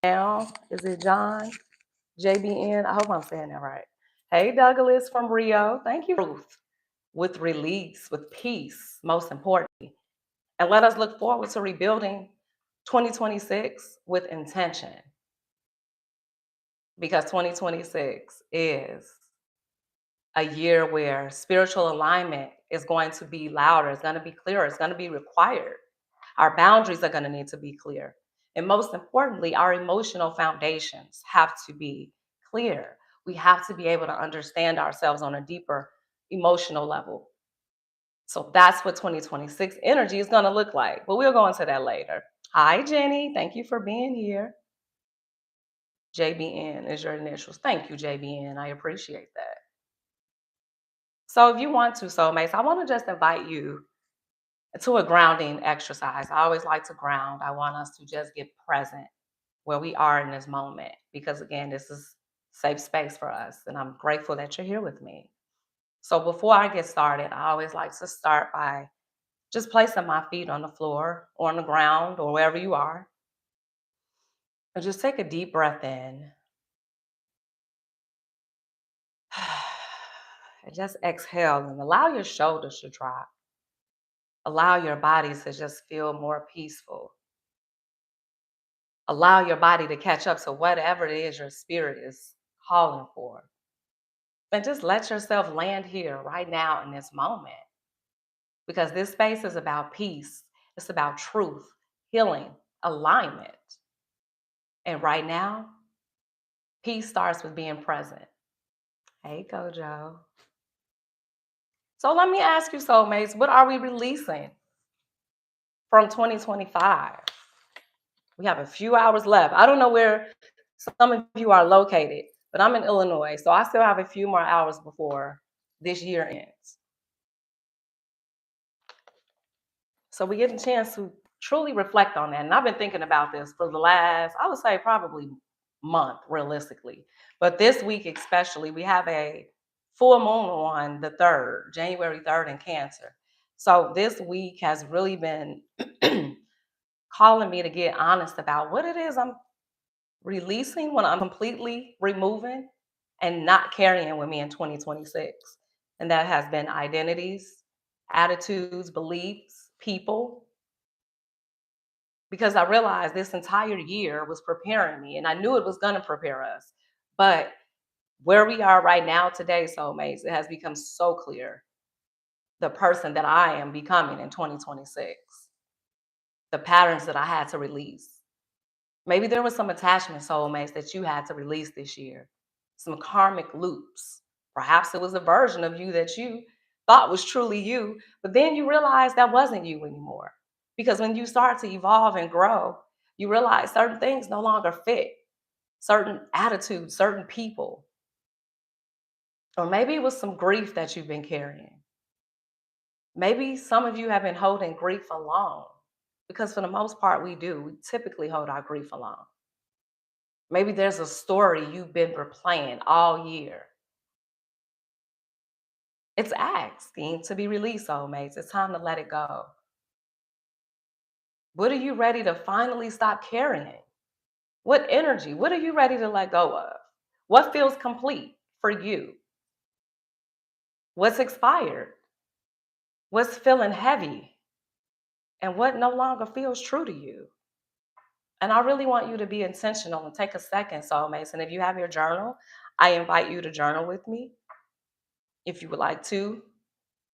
now. Is it John? JBN? I hope I'm saying that right. Hey, Douglas from Rio. Thank you. Truth with release, with peace, most importantly. And let us look forward to rebuilding 2026 with intention because 2026 is a year where spiritual alignment is going to be louder, it's going to be clearer, it's going to be required. Our boundaries are going to need to be clear. And most importantly, our emotional foundations have to be clear. We have to be able to understand ourselves on a deeper emotional level. So that's what 2026 energy is going to look like. But we'll go into that later. Hi, Jenny. Thank you for being here. JBN is your initials. Thank you, JBN. I appreciate that. So if you want to, soulmates, I want to just invite you to a grounding exercise. I always like to ground. I want us to just get present where we are in this moment because, again, this is safe space for us. And I'm grateful that you're here with me. So before I get started, I always like to start by just placing my feet on the floor or on the ground or wherever you are. And just take a deep breath in. And just exhale and allow your shoulders to drop. Allow your body to just feel more peaceful. Allow your body to catch up to whatever it is your spirit is calling for. And just let yourself land here right now in this moment. Because this space is about peace, it's about truth, healing, alignment. And right now, peace starts with being present. Hey, Kojo. So let me ask you, soulmates, what are we releasing from 2025? We have a few hours left. I don't know where some of you are located, but I'm in Illinois, so I still have a few more hours before this year ends. So we get a chance to truly reflect on that. And I've been thinking about this for the last, I would say probably month, realistically. But this week especially, we have a full moon on the 3rd, January 3rd in Cancer. So this week has really been calling me to get honest about what it is I'm releasing when I'm completely removing and not carrying with me in 2026. And that has been identities, attitudes, beliefs, people. Because I realized this entire year was preparing me and I knew it was going to prepare us. But where we are right now today, soulmates, it has become so clear the person that I am becoming in 2026, the patterns that I had to release. Maybe there was some attachment, soulmates, that you had to release this year, some karmic loops. Perhaps it was a version of you that you thought was truly you, but then you realized that wasn't you anymore. Because when you start to evolve and grow, you realize certain things no longer fit, certain attitudes, certain people. Or maybe it was some grief that you've been carrying. Maybe some of you have been holding grief alone, because for the most part, we do. We typically hold our grief alone. Maybe there's a story you've been replaying all year. It's asking to be released, soulmates. It's time to let it go. What are you ready to finally stop carrying? What energy? What are you ready to let go of? What feels complete for you? What's expired? What's feeling heavy? And what no longer feels true to you? And I really want you to be intentional and take a second, soulmates. And if you have your journal, I invite you to journal with me. If you would like to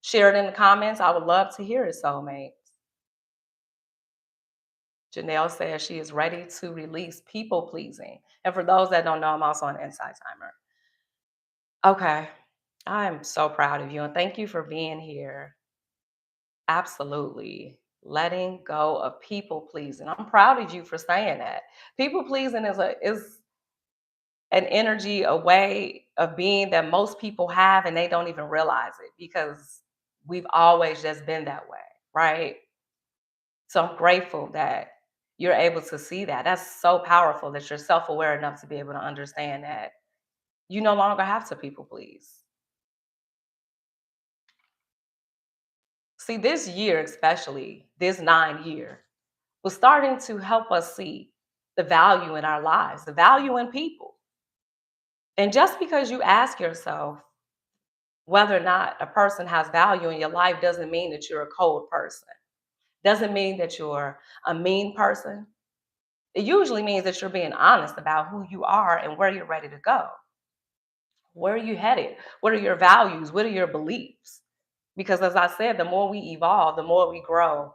share it in the comments, I would love to hear it, soulmates. Janelle says she is ready to release people pleasing. And for those that don't know, I'm also an Insight Timer. Okay. I am so proud of you and thank you for being here. Absolutely. Letting go of people pleasing. I'm proud of you for saying that. People pleasing is an energy, a way of being that most people have and they don't even realize it because we've always just been that way, right? So I'm grateful that you're able to see that. That's so powerful that you're self-aware enough to be able to understand that you no longer have to people please. See, this year, especially this 9 year, was starting to help us see the value in our lives, the value in people. And just because you ask yourself whether or not a person has value in your life doesn't mean that you're a cold person. Doesn't mean that you're a mean person. It usually means that you're being honest about who you are and where you're ready to go. Where are you headed? What are your values? What are your beliefs? Because as I said, the more we evolve, the more we grow,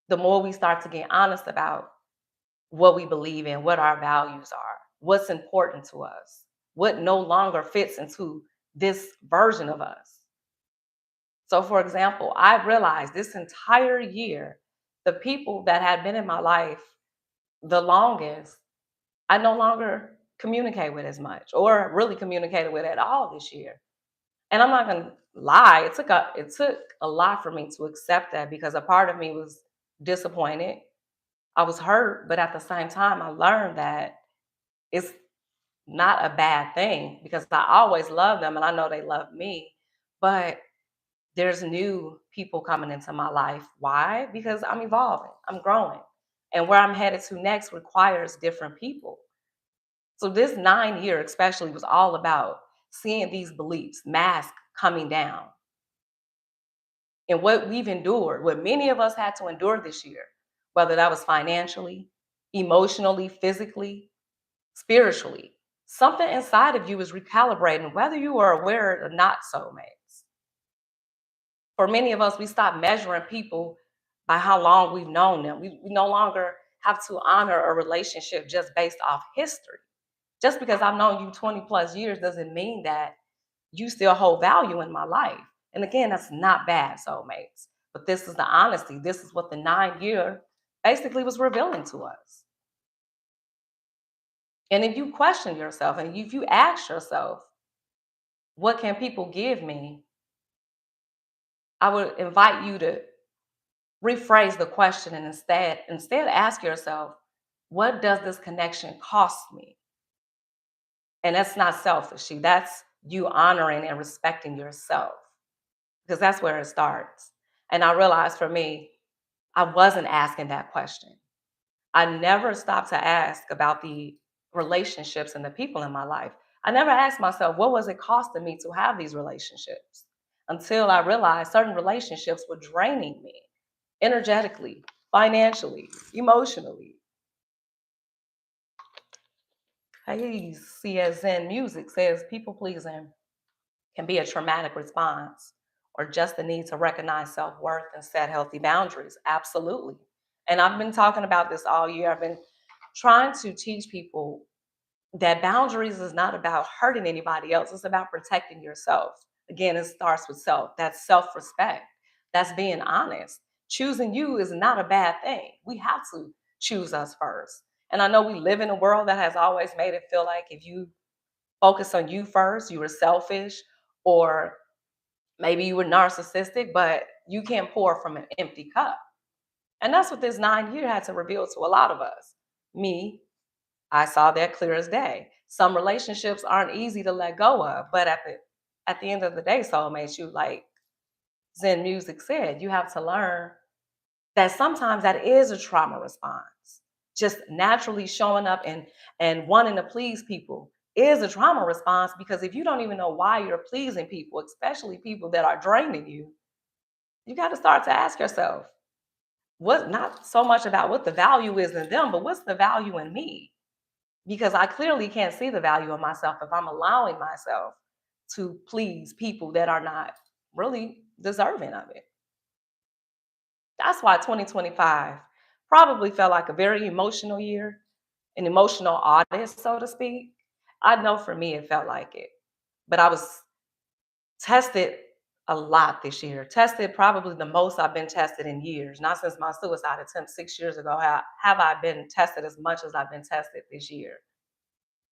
the more we start to get honest about what we believe in, what our values are, what's important to us, what no longer fits into this version of us. So, for example, I realized this entire year, the people that had been in my life the longest, I no longer communicate with as much or really communicated with at all this year. And I'm not gonna lie, it took a lot for me to accept that because a part of me was disappointed. I was hurt, but at the same time, I learned that it's not a bad thing because I always love them and I know they love me. But there's new people coming into my life. Why? Because I'm evolving, I'm growing. And where I'm headed to next requires different people. So this 9 year especially was all about seeing these beliefs, mask coming down, and what we've endured, what many of us had to endure this year, whether that was financially, emotionally, physically, spiritually. Something inside of you is recalibrating, whether you are aware or not, soulmates. For many of us, we stop measuring people by how long we've known them. We no longer have to honor a relationship just based off history. Just because I've known you 20 plus years doesn't mean that you still hold value in my life. And again, that's not bad, soulmates. But this is the honesty. This is what the 9 year basically was revealing to us. And if you question yourself and if you ask yourself, what can people give me? I would invite you to rephrase the question and instead ask yourself, what does this connection cost me? And that's not selfish. See, that's you honoring and respecting yourself because that's where it starts. And I realized for me, I wasn't asking that question. I never stopped to ask about the relationships and the people in my life. I never asked myself, what was it costing me to have these relationships? Until I realized certain relationships were draining me energetically, financially, emotionally. Hey, CS Zen Music says people pleasing can be a traumatic response or just the need to recognize self worth and set healthy boundaries. Absolutely. And I've been talking about this all year. I've been trying to teach people that boundaries is not about hurting anybody else, it's about protecting yourself. Again, it starts with self. That's self respect, that's being honest. Choosing you is not a bad thing. We have to choose us first. And I know we live in a world that has always made it feel like if you focus on you first, you were selfish, or maybe you were narcissistic, but you can't pour from an empty cup. And that's what this 9 year had to reveal to a lot of us. Me, I saw that clear as day. Some relationships aren't easy to let go of, but at the end of the day, soulmates, you like Zen Music said, you have to learn that sometimes that is a trauma response. Just naturally showing up and wanting to please people is a trauma response because if you don't even know why you're pleasing people, especially people that are draining you got to start to ask yourself, what not so much about what the value is in them, but what's the value in me? Because I clearly can't see the value of myself if I'm allowing myself to please people that are not really deserving of it. That's why 2025 probably felt like a very emotional year, an emotional audit, so to speak. I know for me it felt like it, but I was tested a lot this year. Tested probably the most I've been tested in years. Not since my suicide attempt 6 years ago have I been tested as much as I've been tested this year.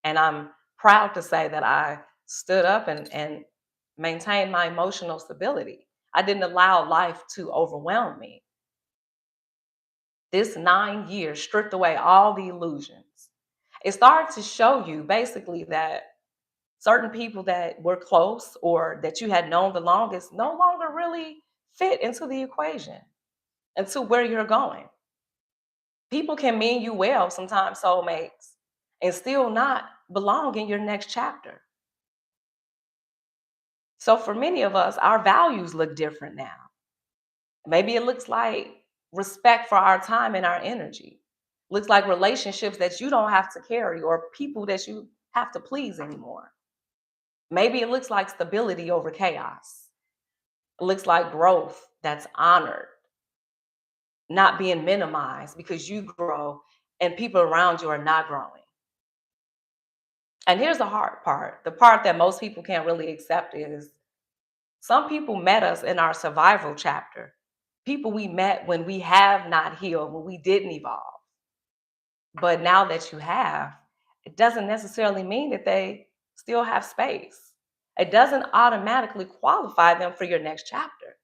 And I'm proud to say that I stood up and maintained my emotional stability. I didn't allow life to overwhelm me. This 9 years stripped away all the illusions. It started to show you basically that certain people that were close or that you had known the longest no longer really fit into the equation, into where you're going. People can mean you well sometimes, soulmates, and still not belong in your next chapter. So for many of us, our values look different now. Maybe it looks like respect for our time and our energy. Looks like relationships that you don't have to carry or people that you have to please anymore. Maybe it looks like stability over chaos. It looks like growth that's honored, not being minimized because you grow and people around you are not growing. And here's the hard part, the part that most people can't really accept is some people met us in our survival chapter. People we met when we have not healed, when we didn't evolve. But now that you have, it doesn't necessarily mean that they still have space. It doesn't automatically qualify them for your next chapter.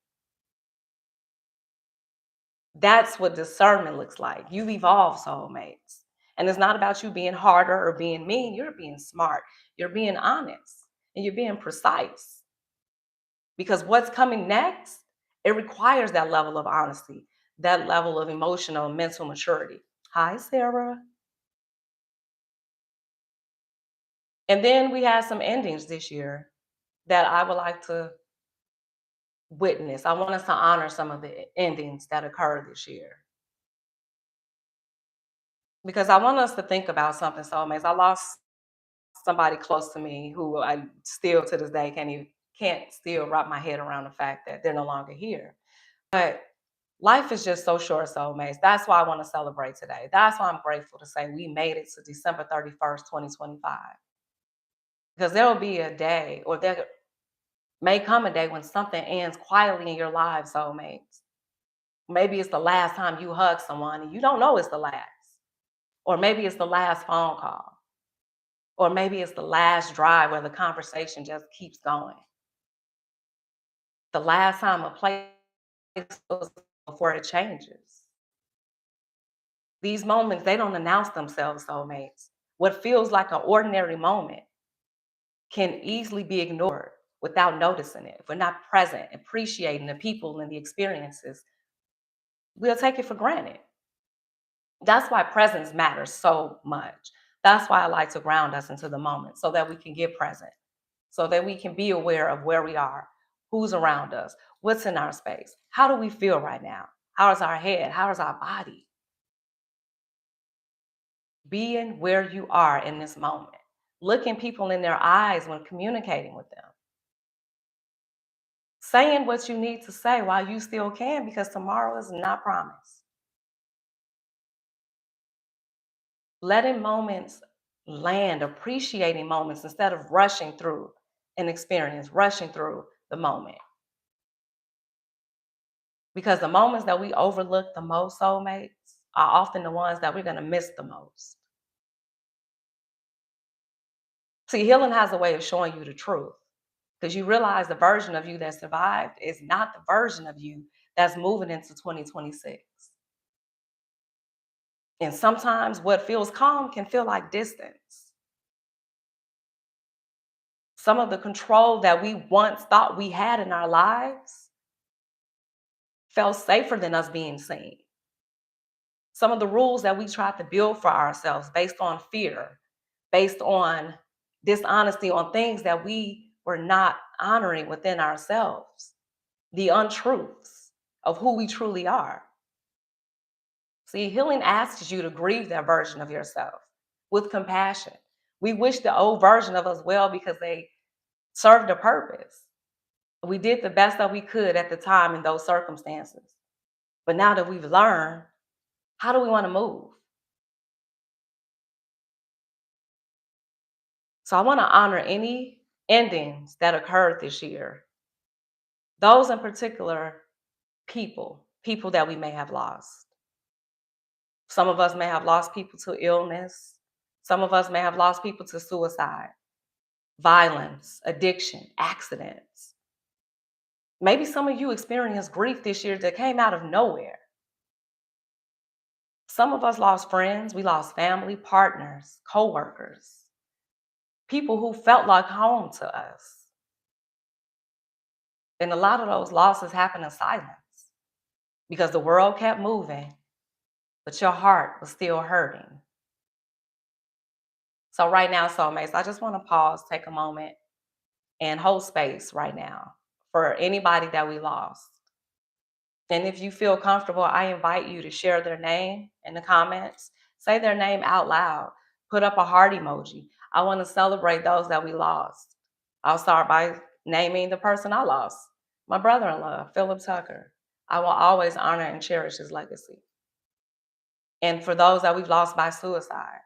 That's what discernment looks like. You've evolved, soulmates. And it's not about you being harder or being mean. You're being smart. You're being honest. And you're being precise. Because what's coming next, it requires that level of honesty, that level of emotional and mental maturity. Hi, Sarah. And then we had some endings this year that I would like to witness. I want us to honor some of the endings that occurred this year because I want us to think about something, soulmates. I lost somebody close to me who I still to this day can't still wrap my head around the fact that they're no longer here. But life is just so short, soulmates. That's why I want to celebrate today. That's why I'm grateful to say we made it to December 31st, 2025. Because there will be a day, or there may come a day when something ends quietly in your lives, soulmates. Maybe it's the last time you hug someone and you don't know it's the last. Or maybe it's the last phone call. Or maybe it's the last drive where the conversation just keeps going. The last time a place goes before it changes. These moments, they don't announce themselves, soulmates. What feels like an ordinary moment can easily be ignored without noticing it. If we're not present, appreciating the people and the experiences, we'll take it for granted. That's why presence matters so much. That's why I like to ground us into the moment so that we can get present, so that we can be aware of where we are, who's around us, what's in our space, how do we feel right now, how is our head, how is our body. Being where you are in this moment, looking people in their eyes when communicating with them, saying what you need to say while you still can, because tomorrow is not promised. Letting moments land, appreciating moments instead of rushing through an experience, rushing through the moment. Because the moments that we overlook the most, soulmates, are often the ones that we're going to miss the most. See, healing has a way of showing you the truth because you realize the version of you that survived is not the version of you that's moving into 2026. And sometimes what feels calm can feel like distance. Some of the control that we once thought we had in our lives felt safer than us being seen. Some of the rules that we tried to build for ourselves based on fear, based on dishonesty, on things that we were not honoring within ourselves, the untruths of who we truly are. See, healing asks you to grieve that version of yourself with compassion. We wish the old version of us well because they served a purpose. We did the best that we could at the time in those circumstances. But now that we've learned, how do we want to move? So I want to honor any endings that occurred this year. Those in particular, people that we may have lost. Some of us may have lost people to illness. Some of us may have lost people to suicide, violence, addiction, accidents. Maybe some of you experienced grief this year that came out of nowhere. Some of us lost friends, we lost family, partners, coworkers, people who felt like home to us. And a lot of those losses happened in silence because the world kept moving but your heart was still hurting. So right now, soulmates, I just want to pause, take a moment, and hold space right now for anybody that we lost. And if you feel comfortable, I invite you to share their name in the comments. Say their name out loud. Put up a heart emoji. I want to celebrate those that we lost. I'll start by naming the person I lost, my brother in law, Philip Tucker. I will always honor and cherish his legacy. And for those that we've lost by suicide,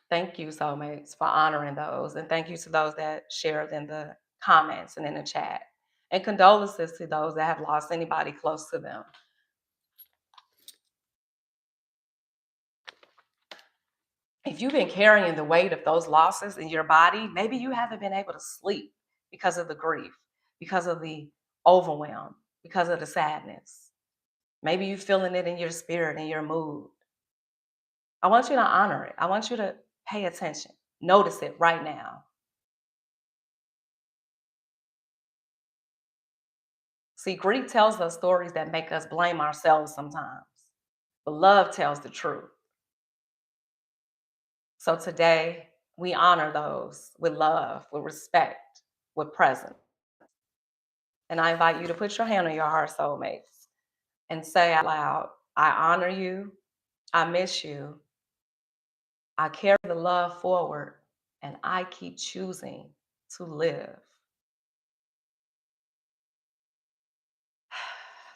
thank you, soulmates, for honoring those. And thank you to those that shared in the comments and in the chat. And condolences to those that have lost anybody close to them. If you've been carrying the weight of those losses in your body, maybe you haven't been able to sleep because of the grief, because of the overwhelm, because of the sadness. Maybe you're feeling it in your spirit and your mood. I want you to honor it. I want you to pay attention. Notice it right now. See, grief tells us stories that make us blame ourselves sometimes, but love tells the truth. So today, we honor those with love, with respect, with presence. And I invite you to put your hand on your heart, soulmates, and say out loud, I honor you, I miss you, I carry the love forward, and I keep choosing to live.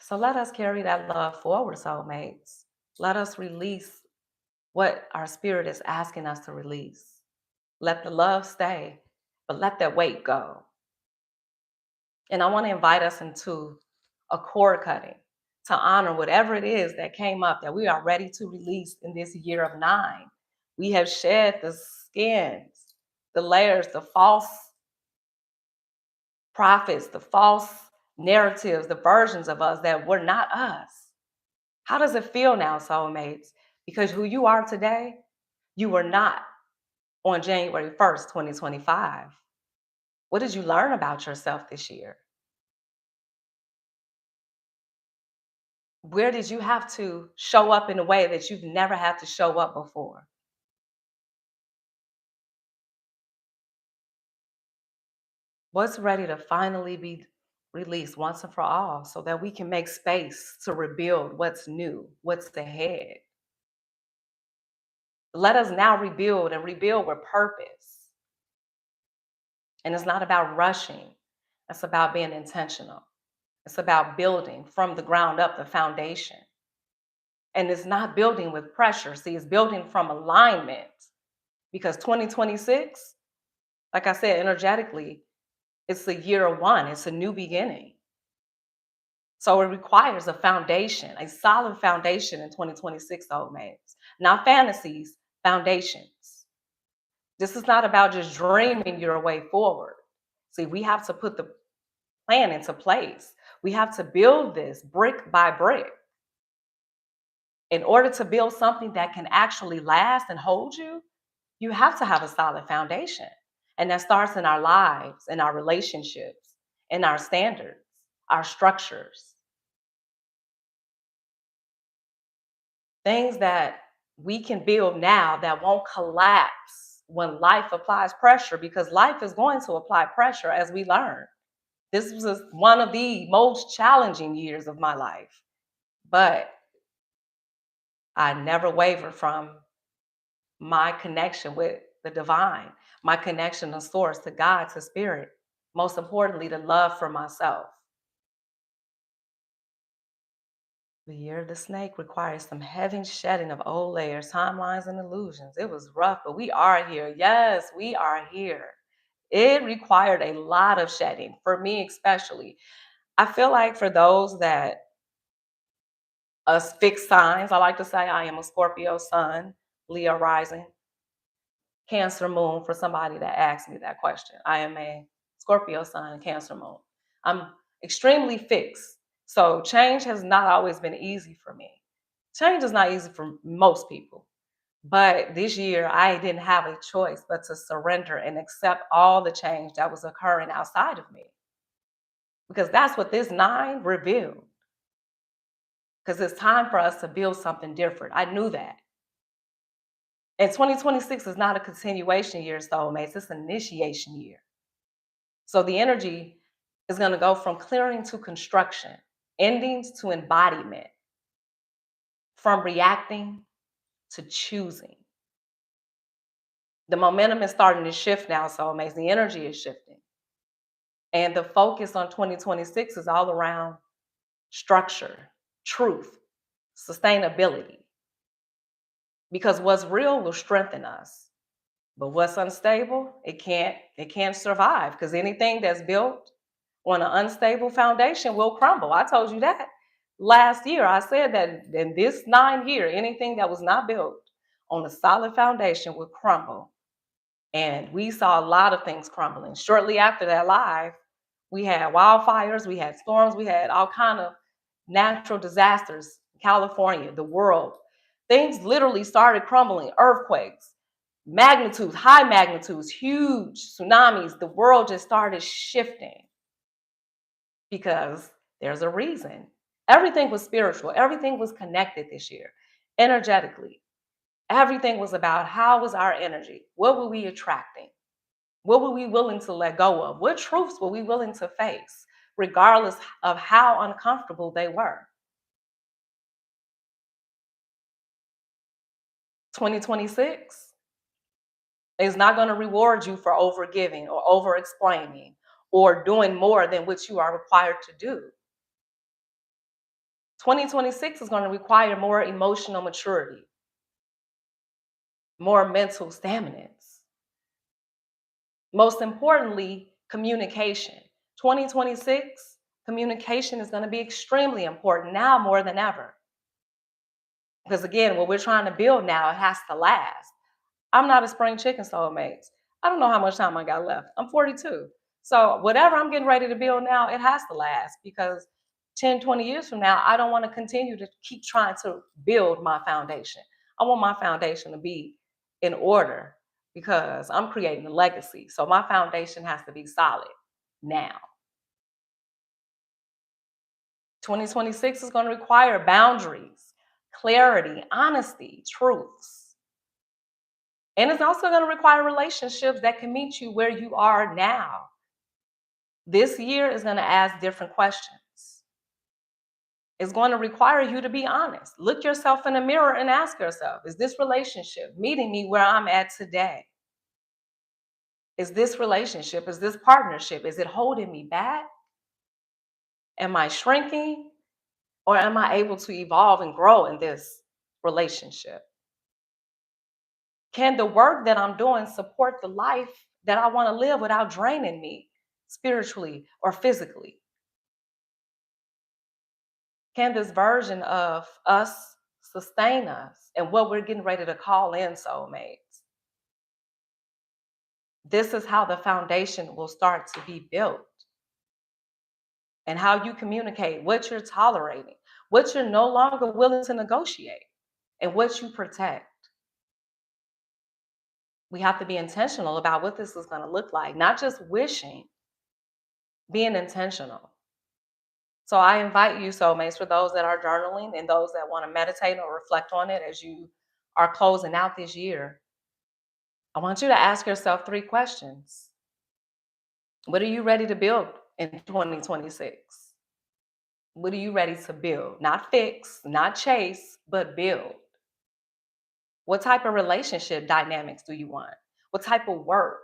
So let us carry that love forward, soulmates. Let us release what our spirit is asking us to release. Let the love stay, but let that weight go. And I want to invite us into a cord cutting to honor whatever it is that came up that we are ready to release in this year of nine. We have shed the skins, the layers, the false prophets, the false narratives, the versions of us that were not us. How does it feel now, soulmates? Because who you are today, you were not on January 1st, 2025. What did you learn about yourself this year? Where did you have to show up in a way that you've never had to show up before? What's ready to finally be released once and for all so that we can make space to rebuild what's new, what's ahead? Let us now rebuild and rebuild with purpose. And it's not about rushing, it's about being intentional. It's about building from the ground up the foundation. And it's not building with pressure. See, it's building from alignment because 2026, like I said, energetically, it's the year one, it's a new beginning. So it requires a foundation, a solid foundation in 2026, soulmates, not fantasies, foundations. This is not about just dreaming your way forward. See, we have to put the plan into place. We have to build this brick by brick. In order to build something that can actually last and hold you, you have to have a solid foundation. And that starts in our lives, in our relationships, in our standards, our structures, things that we can build now that won't collapse when life applies pressure, because life is going to apply pressure as we learn. This was one of the most challenging years of my life, but I never wavered from my connection with the divine, my connection to source, to God, to spirit. Most importantly, the love for myself. The year of the snake requires some heavy shedding of old layers, timelines, and illusions. It was rough, but we are here. Yes, we are here. It required a lot of shedding, for me especially. I feel like for those that us fixed signs, I like to say I am a Scorpio sun, Leo rising, Cancer moon for somebody that asked me that question. I am a Scorpio sun, Cancer moon. I'm extremely fixed. So change has not always been easy for me. Change is not easy for most people. But this year, I didn't have a choice but to surrender and accept all the change that was occurring outside of me. Because that's what this nine revealed. Because it's time for us to build something different. I knew that. And 2026 is not a continuation year, soulmates, it's an initiation year. So the energy is going to go from clearing to construction, endings to embodiment, from reacting to choosing. The momentum is starting to shift now, soulmates. The energy is shifting. And the focus on 2026 is all around structure, truth, sustainability. Because what's real will strengthen us. But what's unstable, it can't survive because anything that's built on an unstable foundation will crumble. I told you that last year. I said that in this 9 year, anything that was not built on a solid foundation would crumble. And we saw a lot of things crumbling. Shortly after that live, we had wildfires, we had storms, we had all kind of natural disasters, California, the world. Things literally started crumbling, earthquakes, magnitudes, high magnitudes, huge tsunamis. The world just started shifting because there's a reason. Everything was spiritual, everything was connected this year, energetically. Everything was about how was our energy? What were we attracting? What were we willing to let go of? What truths were we willing to face, regardless of how uncomfortable they were? 2026 is not going to reward you for overgiving or over explaining or doing more than what you are required to do. 2026 is going to require more emotional maturity, more mental stamina. Most importantly, communication. 2026, communication is going to be extremely important now more than ever. Because again, what we're trying to build now, it has to last. I'm not a spring chicken, soulmates. I don't know how much time I got left. I'm 42. So whatever I'm getting ready to build now, it has to last because 10, 20 years from now, I don't want to continue to keep trying to build my foundation. I want my foundation to be in order because I'm creating a legacy. So my foundation has to be solid now. 2026 is going to require boundaries, clarity, honesty, truths. And it's also going to require relationships that can meet you where you are now. This year is going to ask different questions. It's going to require you to be honest. Look yourself in the mirror and ask yourself, is this relationship meeting me where I'm at today? Is this relationship, is this partnership, is it holding me back? Am I shrinking? Or am I able to evolve and grow in this relationship? Can the work that I'm doing support the life that I want to live without draining me spiritually or physically? Can this version of us sustain us and what we're getting ready to call in soulmates? This is how the foundation will start to be built and how you communicate, what you're tolerating, what you're no longer willing to negotiate, and what you protect. We have to be intentional about what this is going to look like, not just wishing, being intentional. So I invite you, soulmates, for those that are journaling and those that want to meditate or reflect on it as you are closing out this year, I want you to ask yourself 3 questions. What are you ready to build in 2026? What are you ready to build? Not fix, not chase, but build. What type of relationship dynamics do you want? What type of work?